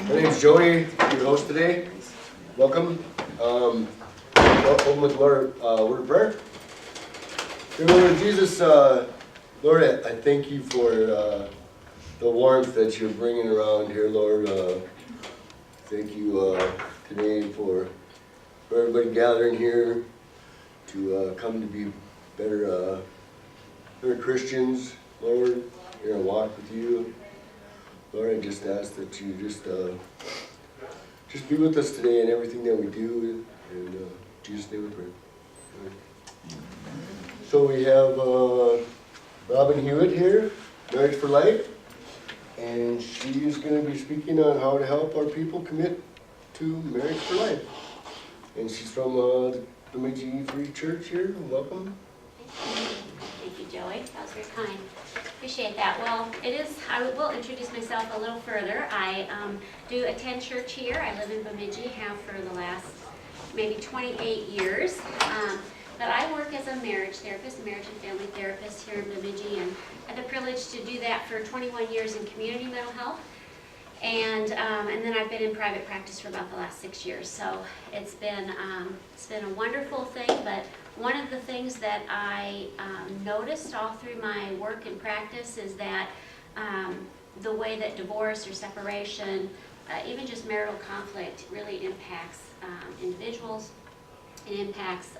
My name's Joey, your host today. Welcome. Open with Lord, word of prayer. Dear Lord Jesus, Lord, I thank you for the warmth that you're bringing around here, Lord. Thank you today for everybody gathering here to come to be better Christians, Lord, in our walk with you. Lord, I just ask that you just be with us today in everything that we do, and in Jesus' name we pray. So we have Robin Hewitt here, Marriage for Life, and she is going to be speaking on how to help our people commit to Marriage for Life. And she's from the Bemidji Free Church here. Welcome. Thank you, Joey. That was very kind. Appreciate that. Well, I will introduce myself a little further. I do attend church here. I live in Bemidji, have for the last maybe 28 years. But I work as a marriage therapist, marriage and family therapist here in Bemidji, and had the privilege to do that for 21 years in community mental health. And then I've been in private practice for about the last 6 years. So it's been a wonderful thing. But one of the things that I noticed all through my work and practice is that the way that divorce or separation, even just marital conflict, really impacts individuals. It impacts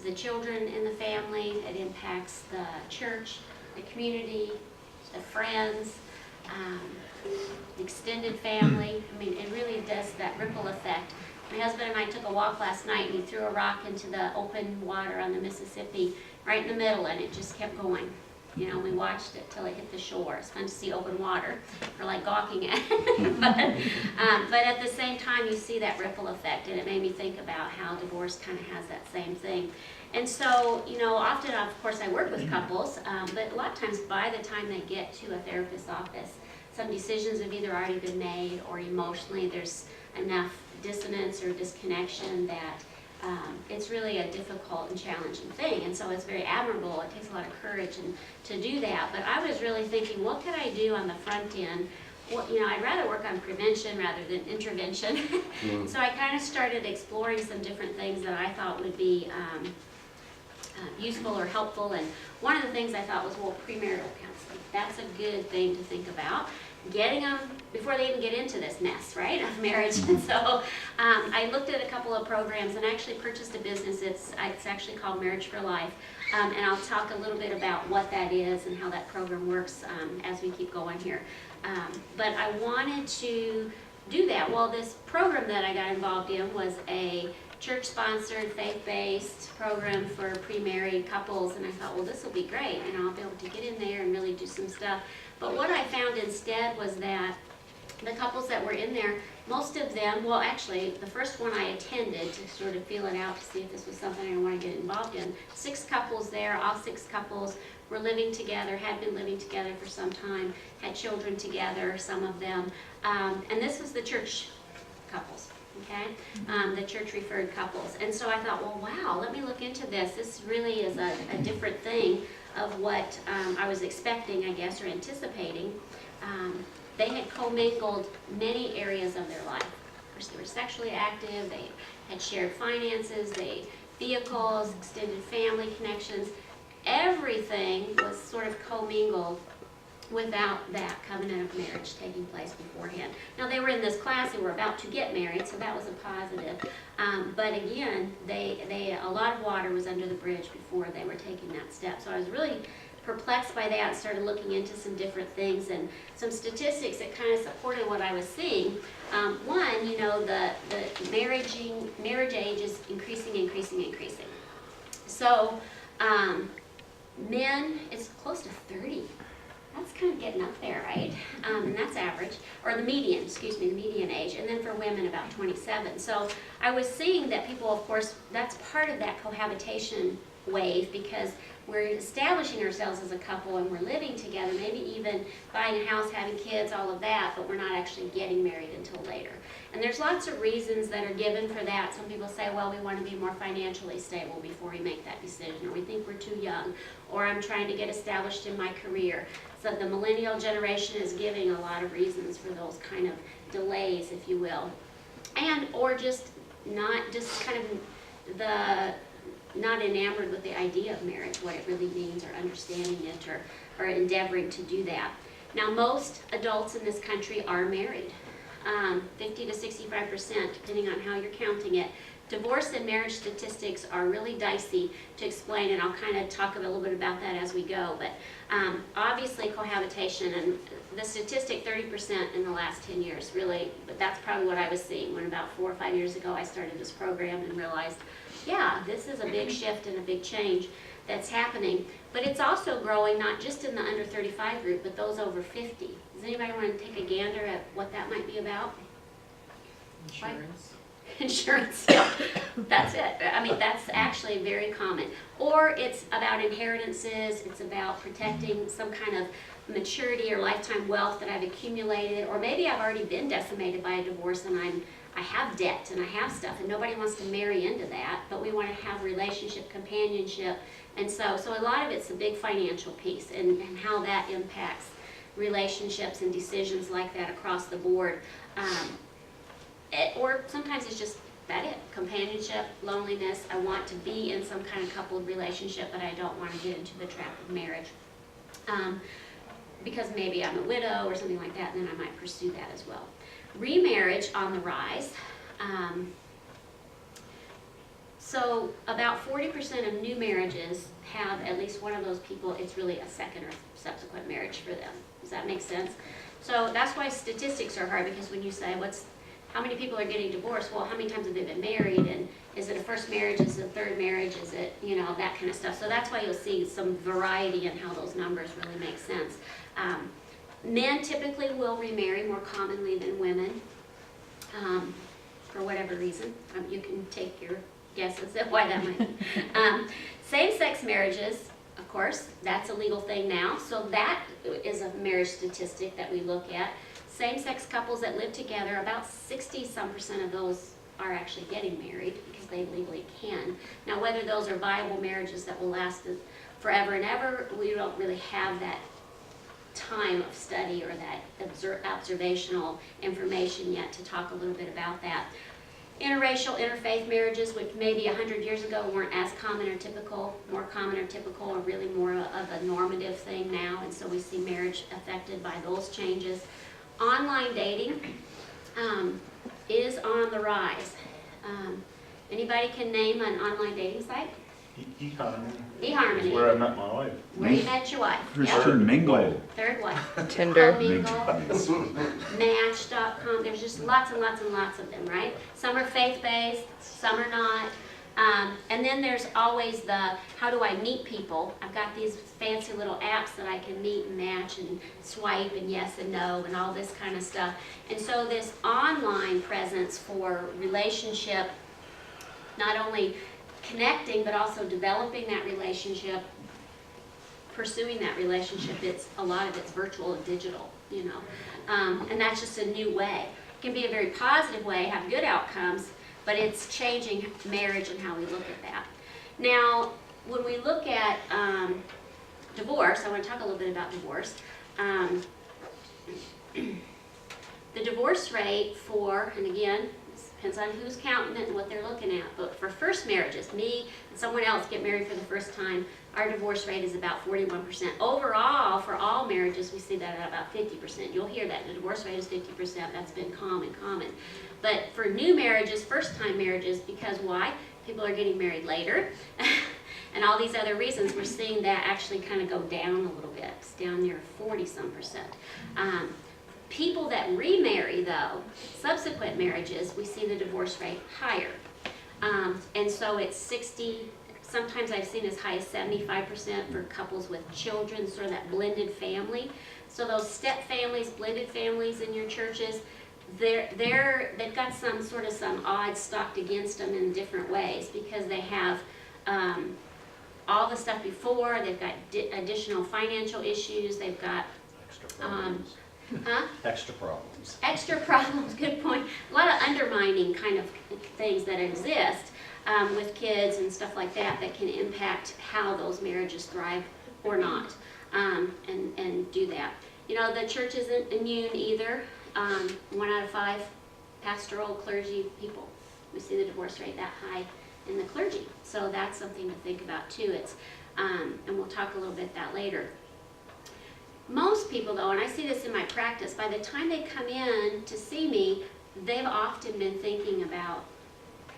the children in the family. It impacts the church, the community, the friends. The extended family. I mean, it really does that ripple effect. My husband and I took a walk last night, and he threw a rock into the open water on the Mississippi right in the middle, and it just kept going. You know, we watched it till it hit the shore. It's fun to see open water. We're like gawking at it. But at the same time, you see that ripple effect, and it made me think about how divorce kind of has that same thing. And so, you know, often, of course, I work with couples, but a lot of times by the time they get to a therapist's office, some decisions have either already been made, or emotionally there's enough dissonance or disconnection that it's really a difficult and challenging thing. And so it's very admirable. It takes a lot of courage to do that. But I was really thinking, what could I do on the front end? Well, you know, I'd rather work on prevention rather than intervention. So I kind of started exploring some different things that I thought would be useful or helpful. And one of the things I thought was, well, premarital counseling. That's a good thing to think about. Getting them before they even get into this mess, right, of marriage. And so I looked at a couple of programs and actually purchased a business. It's actually called Marriage for Life. And I'll talk a little bit about what that is and how that program works as we keep going here. But I wanted to do that. Well, this program that I got involved in was a church-sponsored, faith-based program for pre-married couples, and I thought, well, this will be great, and I'll be able to get in there and really do some stuff. But what I found instead was that the couples that were in there, most of them, well, actually, the first one I attended to sort of feel it out to see if this was something I want to get involved in. 6 couples there, all 6 couples were living together, had been living together for some time, had children together, some of them, and this was the church couples. Okay, the church-referred couples. And so I thought, well, wow, let me look into this. This really is a different thing of what I was expecting, I guess, or anticipating. They had commingled many areas of their life. First, they were sexually active, they had shared finances, vehicles, extended family connections. Everything was sort of commingled without that covenant of marriage taking place beforehand. Now, they were in this class, they were about to get married, so that was a positive. But again, a lot of water was under the bridge before they were taking that step. So I was really perplexed by that and started looking into some different things and some statistics that kind of supported what I was seeing. One, you know, the marriage age is increasing. So men, it's close to 30. That's kind of getting up there, right? And that's average, or the median age, and then for women about 27. So I was seeing that people, of course, that's part of that cohabitation wave, because we're establishing ourselves as a couple and we're living together, maybe even buying a house, having kids, all of that, but we're not actually getting married until later. And there's lots of reasons that are given for that. Some people say, well, we want to be more financially stable before we make that decision, or we think we're too young, or I'm trying to get established in my career. So the millennial generation is giving a lot of reasons for those kind of delays, if you will. And, or just kind of not enamored with the idea of marriage, what it really means, or understanding it, or endeavoring to do that. Now, most adults in this country are married. 50 to 65%, depending on how you're counting it. Divorce and marriage statistics are really dicey to explain, and I'll kind of talk a little bit about that as we go. But obviously cohabitation, and the statistic 30% in the last 10 years, really, but that's probably what I was seeing when about 4 or 5 years ago I started this program and realized, yeah, this is a big shift and a big change that's happening. But it's also growing not just in the under 35 group, but those over 50. Does anybody want to take a gander at what that might be about? Insurance. Insurance, yeah. That's it. I mean, that's actually very common. Or it's about inheritances, it's about protecting some kind of maturity or lifetime wealth that I've accumulated, or maybe I've already been decimated by a divorce and I have debt and I have stuff, and nobody wants to marry into that, but we want to have relationship, companionship, and so a lot of it's a big financial piece, and how that impacts relationships and decisions like that across the board. Or sometimes it's just companionship, loneliness. I want to be in some kind of coupled relationship, but I don't want to get into the trap of marriage. Because maybe I'm a widow or something like that, and then I might pursue that as well. Remarriage on the rise. So about 40% of new marriages have at least one of those people, it's really a second or subsequent marriage for them. Does that make sense? So that's why statistics are hard, because when you say, how many people are getting divorced? Well, how many times have they been married? And is it a first marriage? Is it a third marriage? Is it, that kind of stuff. So that's why you'll see some variety in how those numbers really make sense. Men typically will remarry more commonly than women, for whatever reason. You can take your guesses at why that might be. Same-sex marriages, of course, that's a legal thing now. So that is a marriage statistic that we look at. Same-sex couples that live together, about 60-some% of those are actually getting married because they legally can. Now, whether those are viable marriages that will last forever and ever, we don't really have that time of study or that observational information yet to talk a little bit about that. Interracial, interfaith marriages, which maybe 100 years ago weren't as common or typical, more common or typical, are really more of a normative thing now, and so we see marriage affected by those changes. Online dating is on the rise. Anybody can name an online dating site? eHarmony. eHarmony. Is where I met my wife. Where you met your wife. Christian Mingle. Third one. Tinder. Mingle. Match.com. There's just lots and lots and lots of them, right? Some are faith-based, some are not. And then there's always the, how do I meet people? I've got these fancy little apps that I can meet and match and swipe and yes and no and all this kind of stuff. And so this online presence for relationship, not only connecting but also developing that relationship, pursuing that relationship, a lot of it's virtual and digital, and that's just a new way. It can be a very positive way, have good outcomes, but it's changing marriage and how we look at that. Now, when we look at divorce, I want to talk a little bit about divorce. The divorce rate for, and again, depends on who's counting it and what they're looking at, but for first marriages, me and someone else get married for the first time, our divorce rate is about 41%. Overall, for all marriages, we see that at about 50%. You'll hear that. The divorce rate is 50%. That's been common. But for new marriages, first-time marriages, because why? People are getting married later. And all these other reasons, we're seeing that actually kind of go down a little bit. It's down near 40-some%. People that remarry, though, subsequent marriages, we see the divorce rate higher. And so it's 60, sometimes I've seen as high as 75% for couples with children, sort of that blended family. So those step families, blended families in your churches, they've got some odds stocked against them in different ways, because they have all the stuff before, they've got additional financial issues, they've got, Extra problems. huh? Extra problems. Extra problems, good point. A lot of undermining kind of things that exist with kids and stuff like that that can impact how those marriages thrive or not, and do that. You know, the church isn't immune either. 1 out of 5 pastoral clergy people, we see the divorce rate that high in the clergy. So that's something to think about too. It's, and we'll talk a little bit that later. Most people though, and I see this in my practice, by the time they come in to see me, they've often been thinking about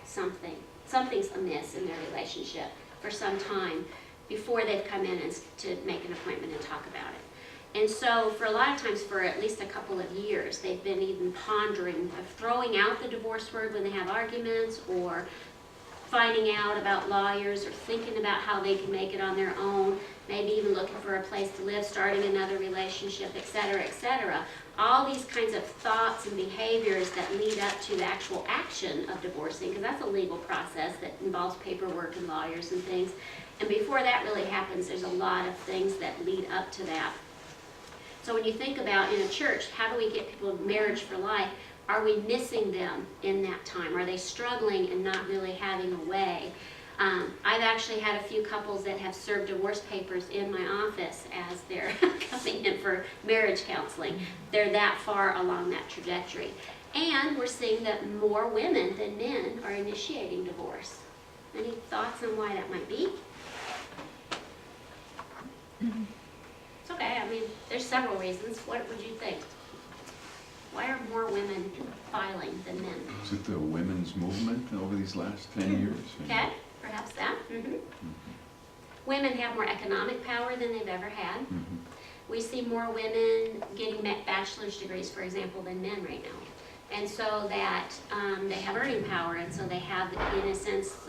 something's amiss in their relationship for some time before they've come in and to make an appointment and talk about it. And so for a lot of times, for at least a couple of years, they've been even pondering of throwing out the divorce word when they have arguments, or finding out about lawyers, or thinking about how they can make it on their own, maybe even looking for a place to live, starting another relationship, etc., etc. All these kinds of thoughts and behaviors that lead up to the actual action of divorcing, because that's a legal process that involves paperwork and lawyers and things. And before that really happens, there's a lot of things that lead up to that. So when you think about in a church, how do we get people marriage for life? Are we missing them in that time? Are they struggling and not really having a way? I've actually had a few couples that have served divorce papers in my office as they're coming in for marriage counseling. They're that far along that trajectory. And we're seeing that more women than men are initiating divorce. Any thoughts on why that might be? It's okay, I mean, there's several reasons. What would you think? Why are more women filing than men? Is it the women's movement over these last 10 years? Okay, perhaps that. Women have more economic power than they've ever had. We see more women getting bachelor's degrees, for example, than men right now. And so that they have earning power, and so they have, in a sense,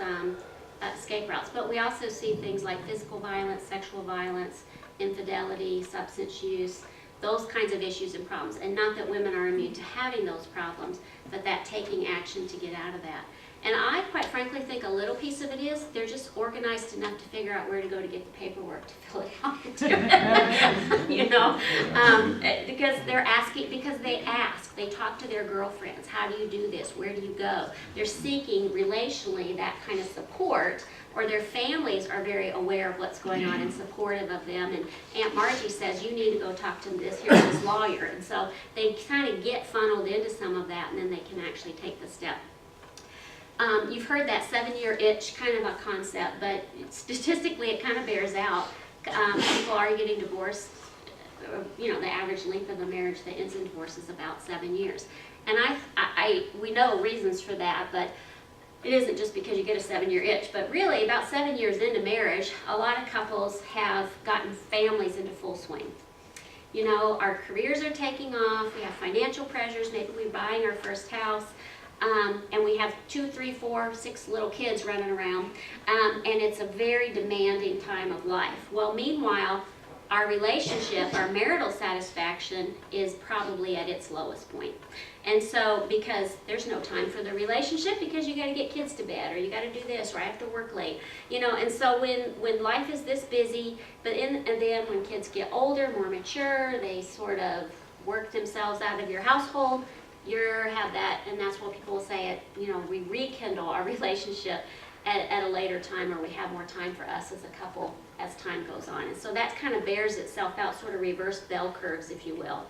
escape routes. But we also see things like physical violence, sexual violence, infidelity, substance use, those kinds of issues and problems. And not that women are immune to having those problems, but that taking action to get out of that. And I, quite frankly, think a little piece of it is they're just organized enough to figure out where to go to get the paperwork to fill it out. You know, because they're asking, because they ask, they talk to their girlfriends, how do you do this, where do you go? They're seeking relationally that kind of support, or their families are very aware of what's going on and supportive of them. And Aunt Margie says, you need to go talk to this lawyer. And so they kind of get funneled into some of that, and then they can actually take the step. You've heard that 7-year itch kind of a concept, but statistically it kind of bears out. People are getting divorced. You know, the average length of a marriage that ends in divorce is about 7 years. And we know reasons for that, but it isn't just because you get a 7-year itch. But really, about 7 years into marriage, a lot of couples have gotten families into full swing. You know, our careers are taking off, we have financial pressures, maybe we're buying our first house. And we have 2, 3, 4, 6 little kids running around, and it's a very demanding time of life. Well, meanwhile, our relationship, our marital satisfaction is probably at its lowest point. And so, because there's no time for the relationship, because you got to get kids to bed, or you got to do this, or I have to work late, you know. And so when life is this busy, and then when kids get older, more mature, they sort of work themselves out of your household. You have that, and that's what people will say, you know, we rekindle our relationship at a later time, or we have more time for us as a couple as time goes on. And so that kind of bears itself out, sort of reverse bell curves, if you will.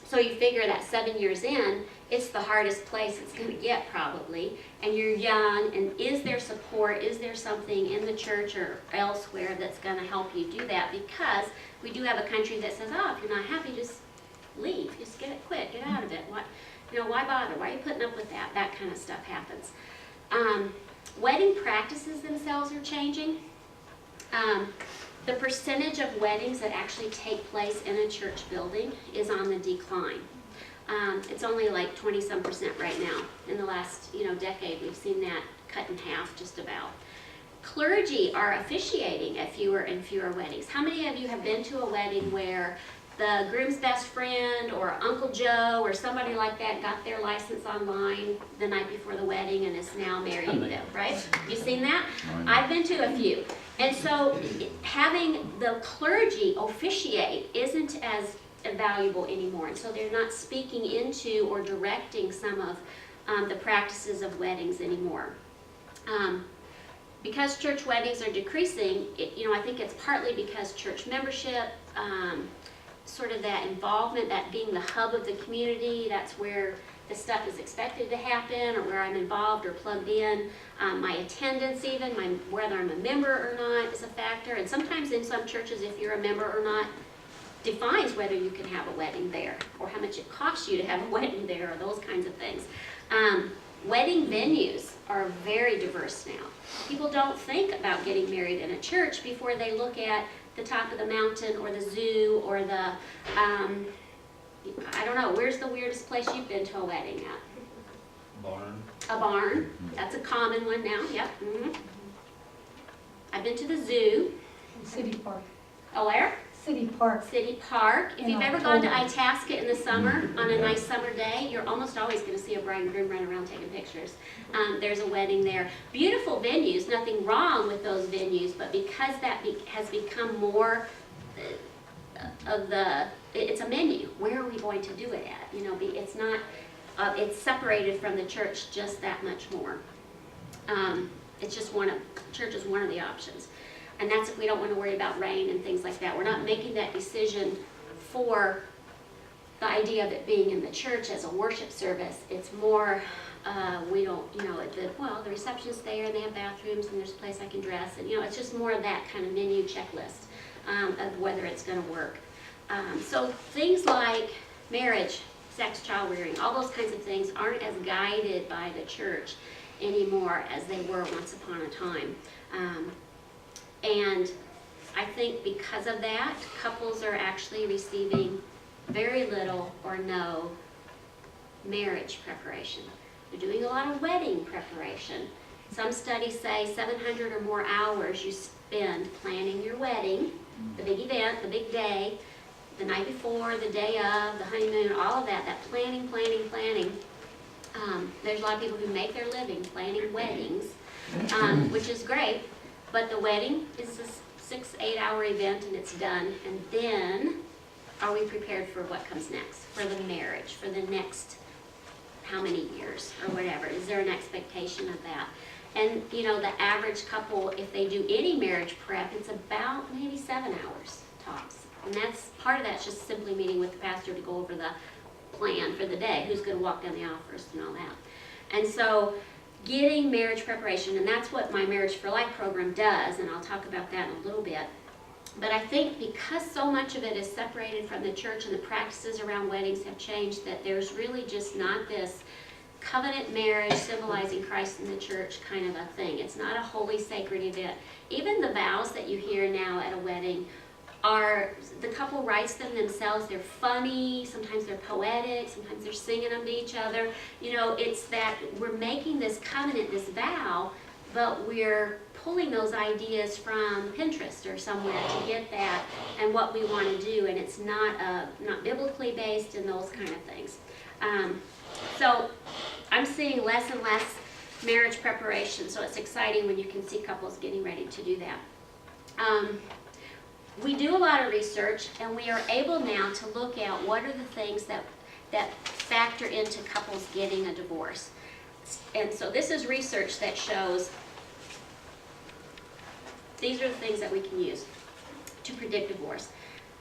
So you figure that 7 years in, it's the hardest place it's going to get probably, and you're young, and is there support, is there something in the church or elsewhere that's going to help you do that? Because we do have a country that says, oh, if you're not happy, just leave, just get it quit, get out of it. What, you know, why bother? Why are you putting up with that? That kind of stuff happens. Wedding practices themselves are changing. The percentage of weddings that actually take place in a church building is on the decline. It's only like 20-some% right now. In the last, you know, decade, we've seen that cut in half just about. Clergy are officiating at fewer and fewer weddings. How many of you have been to a wedding where the groom's best friend or Uncle Joe or somebody like that got their license online the night before the wedding and is now marrying them, right? You seen that? I've been to a few. And so having the clergy officiate isn't as valuable anymore. And so they're not speaking into or directing some of the practices of weddings anymore. Because church weddings are decreasing, I think it's partly because church membership, sort of that involvement, that being the hub of the community, that's where the stuff is expected to happen, or where I'm involved or plugged in. My attendance even, whether I'm a member or not is a factor. And sometimes in some churches, if you're a member or not, defines whether you can have a wedding there, or how much it costs you to have a wedding there, or those kinds of things. Wedding venues are very diverse now. People don't think about getting married in a church before they look at the top of the mountain or the zoo or the, I don't know, where's the weirdest place you've been to a wedding at? Barn. A barn. That's a common one now, yep. I've been to the zoo. City Park. Oh, where? City Park. City Park. If In you've ever gone to October. Itasca in the summer, on a nice summer day, you're almost always going to see a bride and groom run around taking pictures. There's a wedding there. Beautiful venues, nothing wrong with those venues, but because that has become more of it's a menu. Where are we going to do it at? It's not, it's separated from the church just that much more. It's just church is one of the options. And that's if we don't want to worry about rain and things like that. We're not making that decision for the idea of it being in the church as a worship service. It's more, we don't, the reception's there and they have bathrooms and there's a place I can dress. And, it's just more of that kind of menu checklist of whether it's going to work. So things like marriage, sex, child rearing, all those kinds of things aren't as guided by the church anymore as they were once upon a time. And I think because of that, couples are actually receiving very little or no marriage preparation. They're doing a lot of wedding preparation. Some studies say 700 or more hours you spend planning your wedding, the big event, the big day, the night before, the day of, the honeymoon, all of that planning. There's a lot of people who make their living planning weddings, which is great. But the wedding is a 6-8 hour event and it's done. And then, are we prepared for what comes next? For the marriage, for the next how many years or whatever? Is there an expectation of that? And the average couple, if they do any marriage prep, it's about maybe 7 hours tops. And part of that's just simply meeting with the pastor to go over the plan for the day, who's going to walk down the aisle first and all that. And so, getting marriage preparation, and that's what my Marriage for Life program does, and I'll talk about that in a little bit. But I think because so much of it is separated from the church and the practices around weddings have changed, that there's really just not this covenant marriage symbolizing Christ in the church kind of a thing. It's not a holy, sacred event. Even the vows that you hear now at a wedding the couple writes them themselves. They're funny, sometimes they're poetic, sometimes they're singing them to each other. It's that we're making this covenant, this vow, but we're pulling those ideas from Pinterest or somewhere to get that and what we want to do, and it's not biblically based and those kind of things. So I'm seeing less and less marriage preparation, so it's exciting when you can see couples getting ready to do that. We do a lot of research, and we are able now to look at what are the things that factor into couples getting a divorce. And so this is research that shows these are the things that we can use to predict divorce.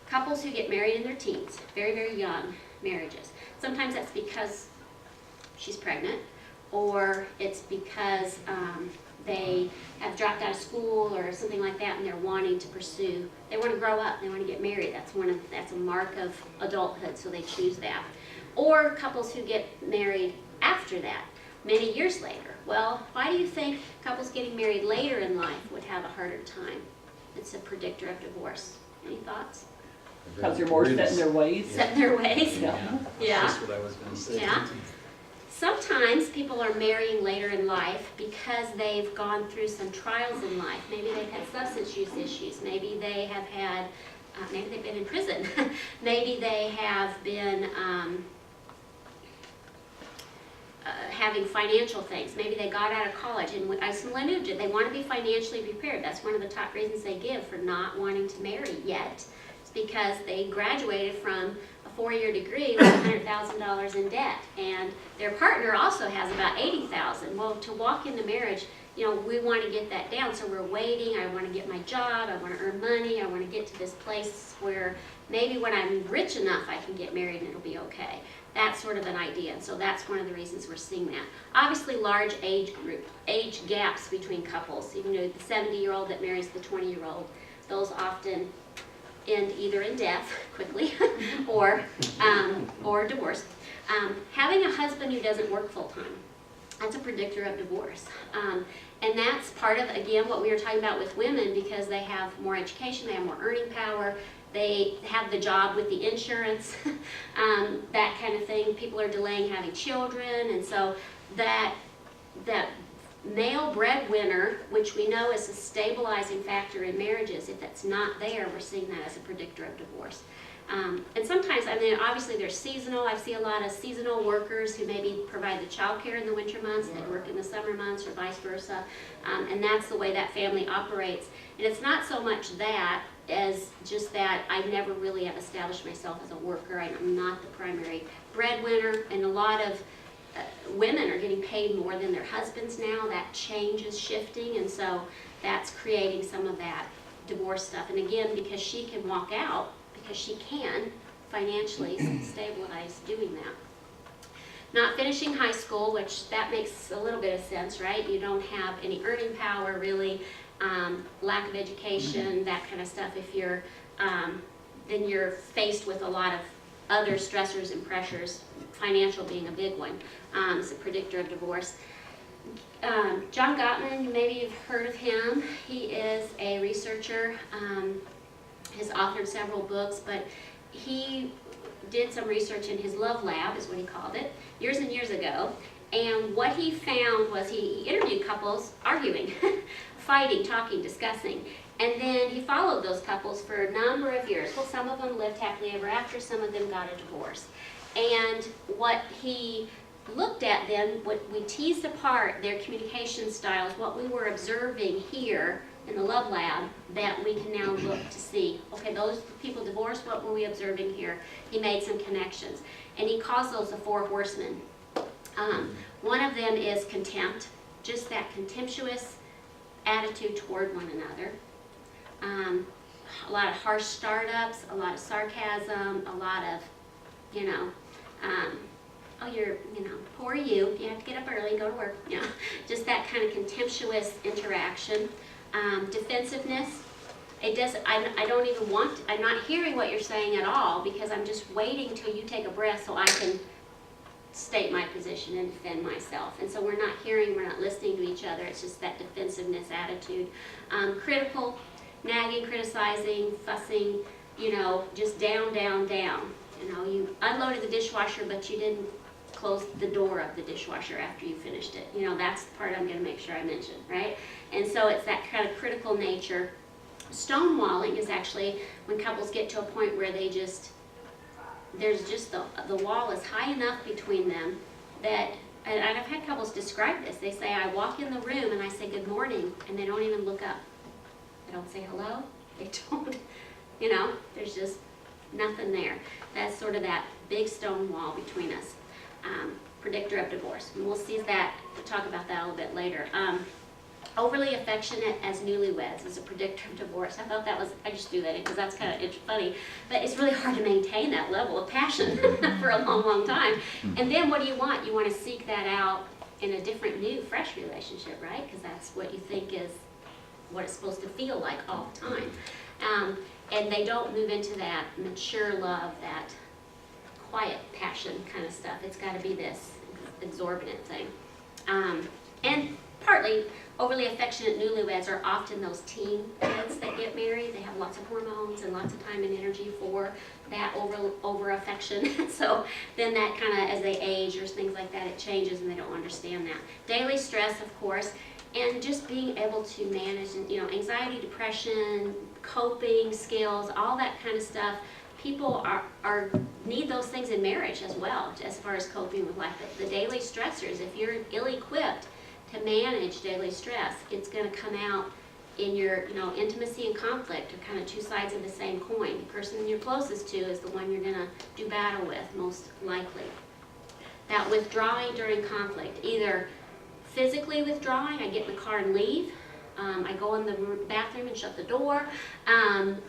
Couples who get married in their teens, very, very young marriages. Sometimes that's because she's pregnant, or it's because they have dropped out of school or something like that, and they're wanting to pursue. They want to grow up. They want to get married. That's a mark of adulthood, so they choose that. Or couples who get married after that, many years later. Well, why do you think couples getting married later in life would have a harder time? It's a predictor of divorce. Any thoughts? Because they're more set in their ways. Set in their ways? Yeah. Yeah. That's what I was going to say. Yeah. Sometimes people are marrying later in life because they've gone through some trials in life. Maybe they've had substance use issues. Maybe they have had maybe they've been in prison. Maybe they have been having financial things. Maybe they got out of college, and as Melinda did, they want to be financially prepared. That's one of the top reasons they give for not wanting to marry yet. It's because they graduated from a 4-year degree with $100,000 in debt, and their partner also has about $80,000. Well, to walk into marriage, you know, we want to get that down, so we're waiting. I want to get my job, I want to earn money, I want to get to this place where maybe when I'm rich enough I can get married and it'll be okay. That's sort of an idea, and so that's one of the reasons we're seeing that. Obviously, large age gaps between couples. You know, the 70-year-old that marries the 20-year-old, those often end either in death quickly or divorce. Having a husband who doesn't work full-time, that's a predictor of divorce. And that's part of, again, what we were talking about with women, because they have more education, they have more earning power, they have the job with the insurance, that kind of thing. People are delaying having children, and so that male breadwinner, which we know is a stabilizing factor in marriages, if that's not there, we're seeing that as a predictor of divorce. And sometimes, I mean, obviously there's seasonal. I see a lot of seasonal workers who maybe provide the child care in the winter months, they work in the summer months, or vice versa. And that's the way that family operates. And it's not so much that as just that I never really have established myself as a worker. I'm not the primary breadwinner, and a lot of women are getting paid more than their husbands now. That change is shifting, and so that's creating some of that divorce stuff. And again, because she can walk out, because she can financially stabilize doing that. Not finishing high school, which that makes a little bit of sense, right? You don't have any earning power really, lack of education, that kind of stuff. If you're, then you're faced with a lot of other stressors and pressures, financial being a big one. It's a predictor of divorce. John Gottman, maybe you've heard of him. He is a researcher, has authored several books, but he did some research in his love lab, is what he called it, years and years ago. And what he found was he interviewed couples arguing, fighting, talking, discussing. And then he followed those couples for a number of years. Well, some of them lived happily ever after, some of them got a divorce. And what he looked at then, what we teased apart their communication styles, what we were observing here in the love lab, that we can now look to see, okay, those people divorced, what were we observing here? He made some connections. And he calls those the 4 horsemen. One of them is contempt, just that contemptuous attitude toward one another. A lot of harsh startups, a lot of sarcasm, a lot of, oh, you're, poor you have to get up early, go to work, just that kind of contemptuous interaction. Defensiveness, I don't even want, I'm not hearing what you're saying at all, because I'm just waiting till you take a breath so I can state my position and defend myself. And so we're not hearing, we're not listening to each other. It's just that defensiveness attitude. Critical, nagging, criticizing, fussing, just down, down, down. You unloaded the dishwasher, but you didn't close the door of the dishwasher after you finished it. That's the part I'm going to make sure I mention, right? And so it's that kind of critical nature. Stonewalling is actually when couples get to a point where they just, there's just the wall is high enough between them that, and I've had couples describe this. They say, I walk in the room and I say good morning, and they don't even look up. They don't say hello. They don't, there's just nothing there. That's sort of that big stone wall between us. Predictor of divorce. And we'll see that, we'll talk about that a little bit later. Overly affectionate as newlyweds is a predictor of divorce. I thought that was, I just threw that in because that's kind of funny. But it's really hard to maintain that level of passion for a long, long time. And then what do you want? You want to seek that out in a different, new, fresh relationship, right? Because that's what you think is what it's supposed to feel like all the time. And they don't move into that mature love, that quiet passion kind of stuff. It's got to be this exorbitant thing. And partly, overly affectionate newlyweds are often those teen kids that get married. They have lots of hormones and lots of time and energy for that over affection. So then that kind of, as they age or things like that, it changes and they don't understand that. Daily stress, of course. and just being able to manage, anxiety, depression, coping skills, all that kind of stuff. People need those things in marriage as well, as far as coping with life. The daily stressors, if you're ill-equipped to manage daily stress, it's going to come out in your, intimacy and conflict are kind of two sides of the same coin. The person you're closest to is the one you're going to do battle with, most likely. That withdrawing during conflict, either physically withdrawing, I get in the car and leave, I go in the bathroom and shut the door,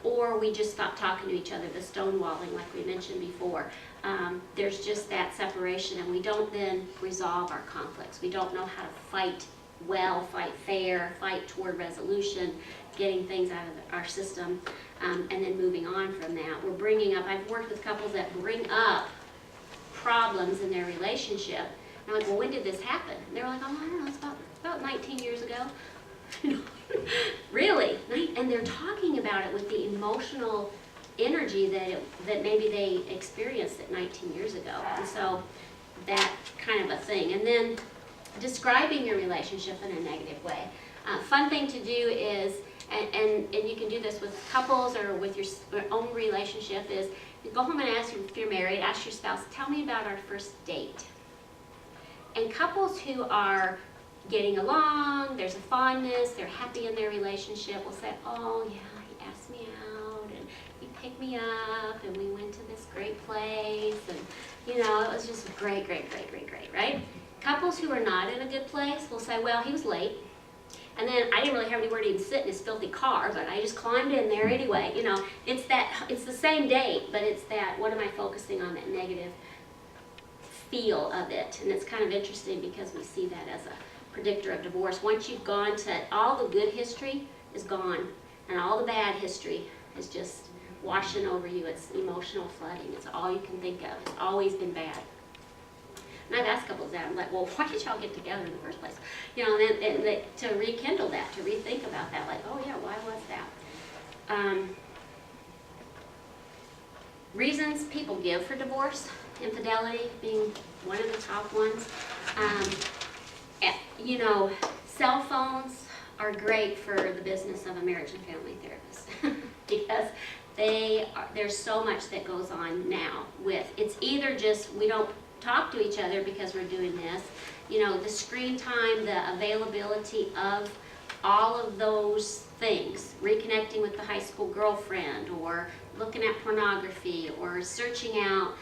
or we just stop talking to each other, the stonewalling like we mentioned before. There's just that separation, and we don't then resolve our conflicts. We don't know how to fight well, fight fair, fight toward resolution, getting things out of our system, and then moving on from that. We're bringing up, I've worked with couples that bring up problems in their relationship. And I'm like, well, when did this happen? And they were like, oh, I don't know, it's about 19 years ago. Really? And they're talking about it with the emotional energy that maybe they experienced it 19 years ago. And so that kind of a thing. And then describing your relationship in a negative way. Fun thing to do is, and you can do this with couples or with your own relationship, is you go home and ask, if you're married, ask your spouse, tell me about our first date. And couples who are getting along, there's a fondness, they're happy in their relationship, will say, oh yeah, he asked me out and he picked me up and we went to this great place and it was just great, right? Couples who are not in a good place will say, well, he was late, and then I didn't really have anywhere to even sit in his filthy car, but I just climbed in there anyway. It's the same date, but it's that, what am I focusing on, that negative feel of it. And it's kind of interesting because we see that as a predictor of divorce. Once you've gone to, all the good history is gone, and all the bad history is just washing over you. It's emotional flooding. It's all you can think of. It's always been bad. And I've asked couples that. I'm like, well, why did y'all get together in the first place? And to rekindle that, to rethink about that, like, oh yeah, why was that? Reasons people give for divorce, infidelity being one of the top ones. Cell phones are great for the business of a marriage and family therapist because there's so much that goes on now with, it's either just we don't talk to each other because we're doing this, the screen time, the availability of all of those things, reconnecting with the high school girlfriend or looking at pornography or searching out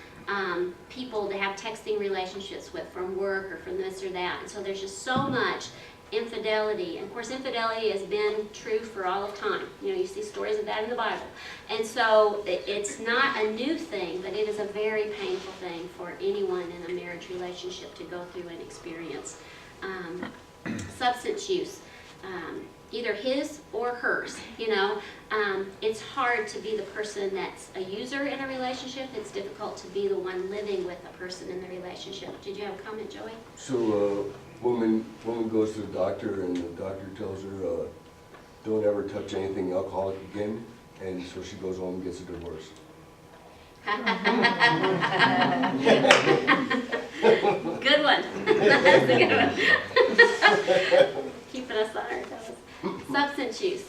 people to have texting relationships with from work or from this or that. And so there's just so much infidelity. And of course, infidelity has been true for all of time. You see stories of that in the Bible. And so it's not a new thing, but it is a very painful thing for anyone in a marriage relationship to go through and experience. Substance use. Either his or hers, it's hard to be the person that's a user in a relationship. It's difficult to be the one living with a person in the relationship. Did you have a comment, Joey? So, woman goes to the doctor and the doctor tells her, don't ever touch anything alcoholic again, and so she goes home and gets a divorce. Good one. That's a good one. Keeping us on our toes. Substance use,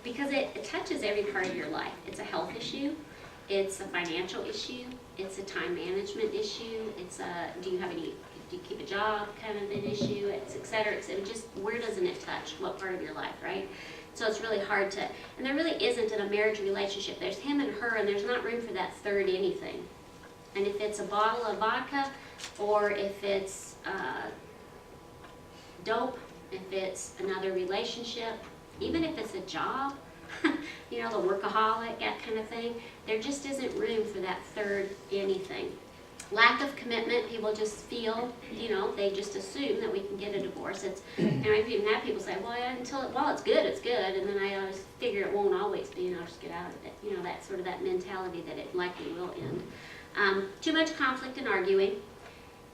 because it touches every part of your life. It's a health issue, it's a financial issue, it's a time management issue, it's a, do you keep a job kind of an issue, it's et cetera, just where doesn't it touch, what part of your life, right? So it's really hard to, and there really isn't in a marriage relationship. There's him and her, and there's not room for that third anything. And if it's a bottle of vodka, or if it's dope, if it's another relationship, even if it's a job, the workaholic, that kind of thing, there just isn't room for that third anything. Lack of commitment, people just feel, they just assume that we can get a divorce. And I've even had people say, well, it's good, and then I always figure it won't always be, and I'll just get out of it. That sort of that mentality that it likely will end. Too much conflict and arguing.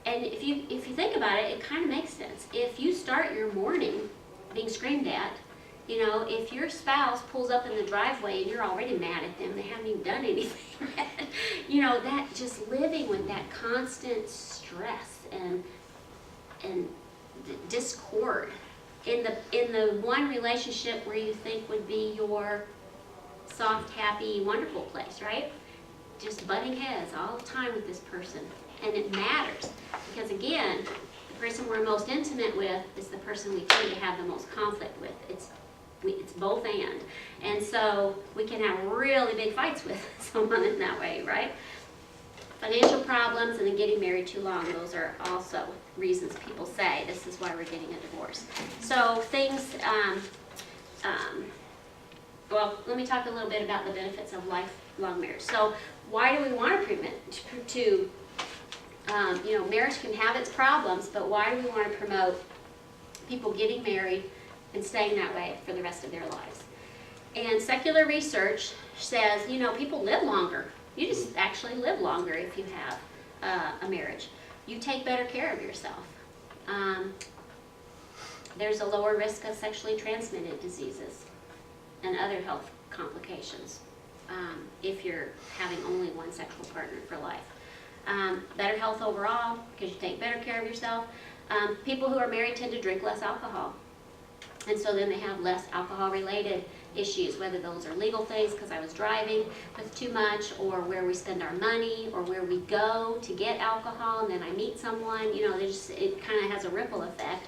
And if you think about it, it kind of makes sense. If you start your morning being screamed at, if your spouse pulls up in the driveway and you're already mad at them, they haven't even done anything yet, that just living with that constant stress and discord in the one relationship where you think would be your soft, happy, wonderful place, right? Just butting heads all the time with this person. And it matters, because again, the person we're most intimate with is the person we tend to have the most conflict with. It's both and. And so we can have really big fights with someone in that way, right? Financial problems and then getting married too long, those are also reasons people say this is why we're getting a divorce. So things, well, let me talk a little bit about the benefits of lifelong marriage. So why do we want to prevent, marriage can have its problems, but why do we want to promote people getting married and staying that way for the rest of their lives? And secular research says, people live longer. You just actually live longer if you have a marriage. You take better care of yourself. There's a lower risk of sexually transmitted diseases and other health complications if you're having only one sexual partner for life. Better health overall because you take better care of yourself. People who are married tend to drink less alcohol. And so then they have less alcohol-related issues, whether those are legal things because I was driving with too much, or where we spend our money, or where we go to get alcohol and then I meet someone. It kind of has a ripple effect.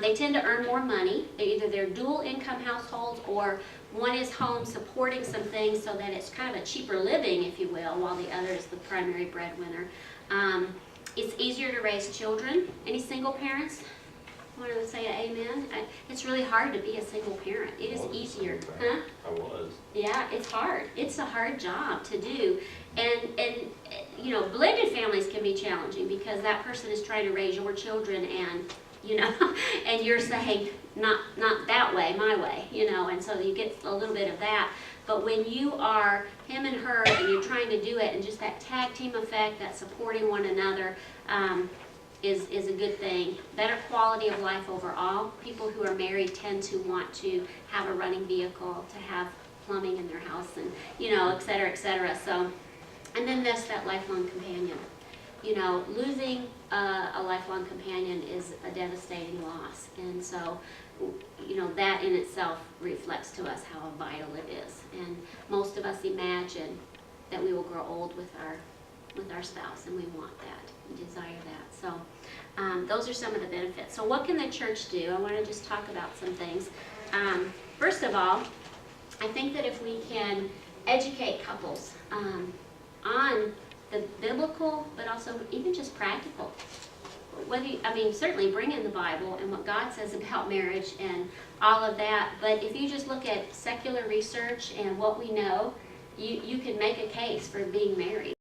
They tend to earn more money. Either they're dual income households, or one is home supporting some things so that it's kind of a cheaper living, if you will, while the other is the primary breadwinner. It's easier to raise children. Any single parents want to say amen? It's really hard to be a single parent. It is easier. Huh? I was. Yeah, it's hard. It's a hard job to do. And blended families can be challenging because that person is trying to raise your children and and you're saying, not that way, my way, and so you get a little bit of that. But when you are him and her and you're trying to do it, and just that tag team effect, that supporting one another, is a good thing. Better quality of life overall. People who are married tend to want to have a running vehicle, to have plumbing in their house, and et cetera, et cetera. So, and then that lifelong companion. Losing a lifelong companion is a devastating loss, and so that in itself reflects to us how vital it is. And most of us imagine that we will grow old with our spouse, and we want that, we desire that. So those are some of the benefits. So what can the church do? I want to just talk about some things. First of all, I think that if we can educate couples on the biblical, but also even just practical. Certainly bring in the Bible and what God says about marriage and all of that, but if you just look at secular research and what we know, you can make a case for being married.